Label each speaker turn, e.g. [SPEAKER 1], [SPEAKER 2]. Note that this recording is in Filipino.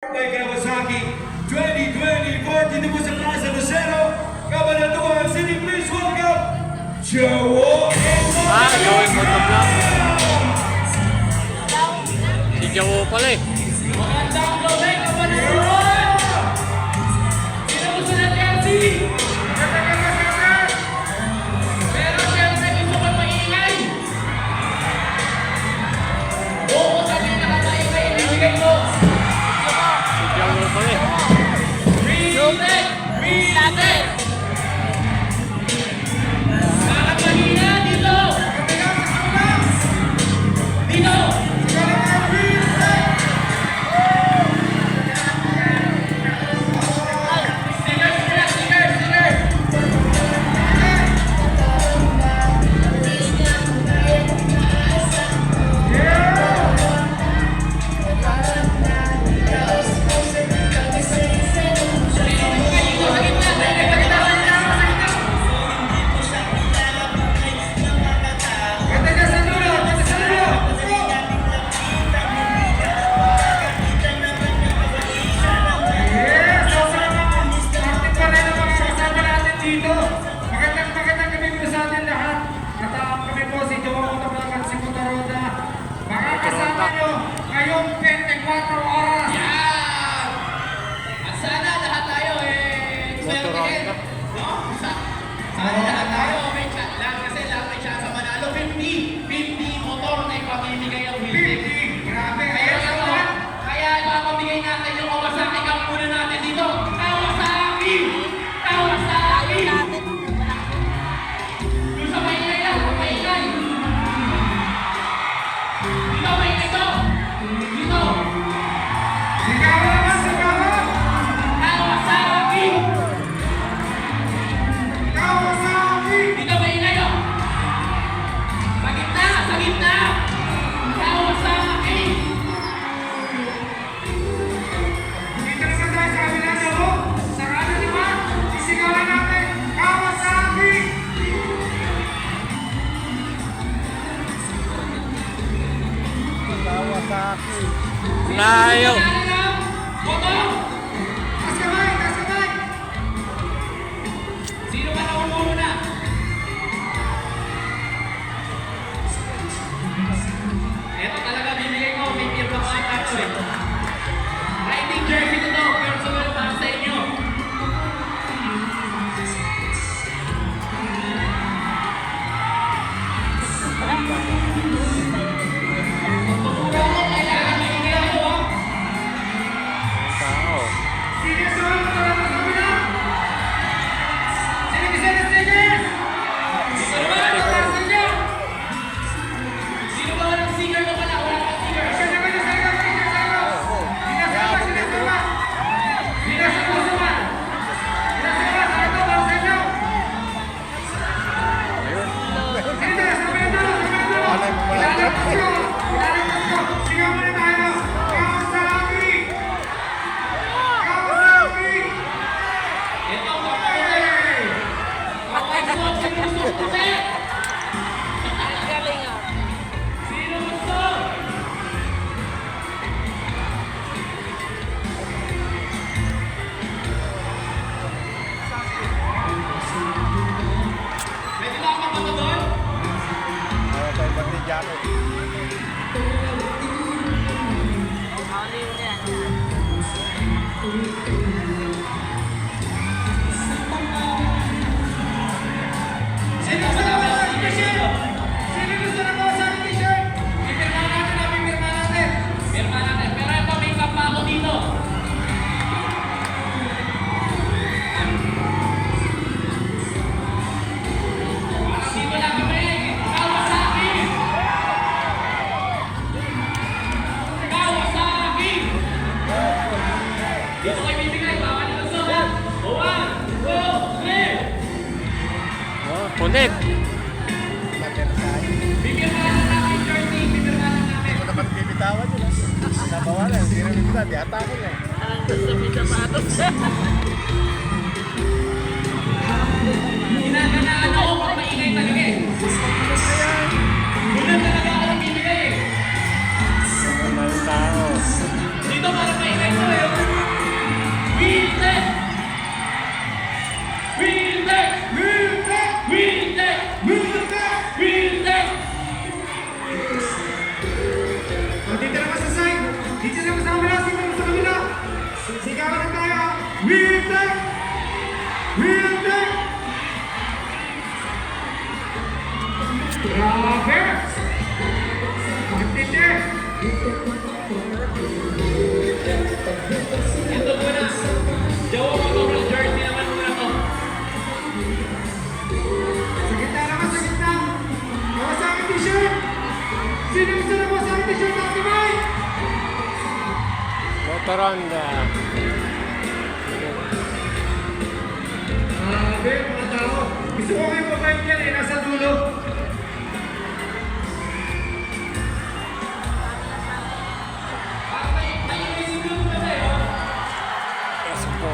[SPEAKER 1] kay Kawasaki 2024 dito po sa Plaza Lucero, Cabanatuan City. Please welcome Jawo Motovlog.
[SPEAKER 2] Jawo Motovlog. Si Jawo pala eh.
[SPEAKER 3] Magandang gabi, Cabanatuan! Sino mo sila, Chelsea? Pero siyempre gusto ko maingay. Oo, sabi na nakamaingay, ibigay mo.
[SPEAKER 2] Si Jawo pala eh.
[SPEAKER 3] Reset! Reset! Bakit mahina dito? Dito! Sana lahat tayo may chat lang kasi lahat may chance sa manalo. 50 motor na ipamimigay ang Hilti. Grabe, kaya ipapamigay natin yung Kawasaki Cup muna natin dito. Kawasaki! Kawasaki! Doon sa maingay lang, maingay. Dito, maingay to. Dito. Sigawa naman, sigawa! Kawasaki! Dito ba ingay o? Sa gitna! Sa gitna! Kawasaki! Dito naman tayo sa kabila na ho! Sa kanan naman, sisigawan natin! Kawasaki!
[SPEAKER 2] Kawasaki. Layo.
[SPEAKER 3] Boto! Tas kamay! Tas kamay! Sino ba nakukulo na? Ito talaga bibigay ko, may pirma ko ang tato eh. Riding jersey ko to, personal para sa inyo. Pagpapura ko, kailangan maingay ako ha.
[SPEAKER 2] Tao.
[SPEAKER 3] Sino sa mga talaga sa kabila? Sino kasi na stickers? Sino ba ang patasan niya? Sino ba ang sticker ko pala? Wala kang sticker. Sino ba yung sticker? Sticker sa'yo? Sinasama, sinasama. Sinasama, sinasama. Sinasama, sa ito, para sa inyo. Sino? Sabi na doon, sabi na doon. Ilalagpas ko. Ilalagpas ko. Sigaw mo na tayo. Kawasaki! Kawasaki! Ito, kaputi! Kakasuot si gusto puti! Sino gusto? Pwede ba ako mapunta doon?
[SPEAKER 2] Ayaw tayo pati jacket.
[SPEAKER 3] Sino gusto na Kawasaki t-shirt? Sino gusto na Kawasaki t-shirt? Pipirma natin na pipirma natin. Pirma natin. Pero ito, may cup pa ako dito. Parang dito lang kami. Kawasaki! Kawasaki! Dito kayo bibigay. Baka nila sa 1, 2, 3.
[SPEAKER 2] Punit.
[SPEAKER 3] Pipirmahan natin yung jersey, pipirmahan natin.
[SPEAKER 2] Kung dapat bibitawan yun. Nabawalan. Hindi rin kita. Di atake lang.
[SPEAKER 3] Ginaganaan ako pag maingay talaga eh. Gulat talaga ako ng bibigay eh.
[SPEAKER 2] Ang tao.
[SPEAKER 3] Dito parang maingay to eh.
[SPEAKER 1] Sigawan na tayo. Wheel deck! Wheel deck! Grabe! Matindi!
[SPEAKER 3] Ito muna. Jawa Motor jersey naman muna to.
[SPEAKER 1] Sa gitna naman, sa gitna! Kawasaki t-shirt! Sino gusto na Kawasaki t-shirt ng kamay?
[SPEAKER 2] Motoronda.
[SPEAKER 1] Grabe, mga tao. Gusto ko kayo mabait yan eh, nasa dulo.
[SPEAKER 2] Yes, po.